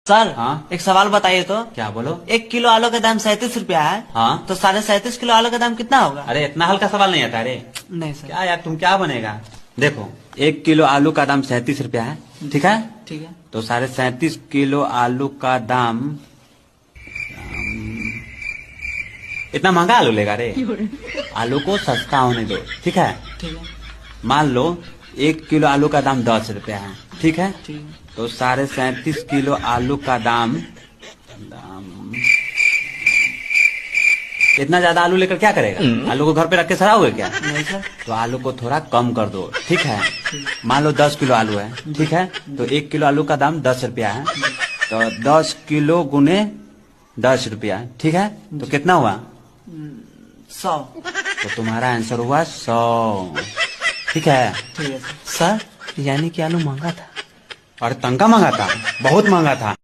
Sir हाँ? एक सवाल बताइए तो। क्या बोलो। 1 किलो आलू का दाम 37 रुपया है। हाँ? तो 37.5 किलो आलू का दाम कितना होगा? अरे इतना हल्का सवाल नहीं आता। अरे नहीं सर। क्या यार, तुम क्या बनेगा। देखो, 1 किलो आलू का दाम 37 रुपया है, ठीक है। ठीक है। तो 37.5 किलो आलू का दाम इतना महंगा आलू लेगा रे। आलू को सस्ता होने दो, ठीक है। ठीक है। मान लो 1 किलो आलू का दाम 10 रुपया है, ठीक है। ठीक है। तो 37.5 किलो आलू का दाम इतना ज्यादा आलू लेकर क्या करेगा। आलू को घर पे रख के सड़ाओगे क्या। नहीं सर। तो आलू को थोड़ा कम कर दो, ठीक है। मान लो 10 किलो आलू है, ठीक है। तो 1 किलो आलू का दाम 10 रुपया है। तो 10 किलो गुने 10 रुपया, ठीक है। तो कितना हुआ। 100। तो तुम्हारा आंसर हुआ 100, ठीक है। ठीक है सर। यानी कि आलू महंगा था। और तंका महंगा था, बहुत महंगा था।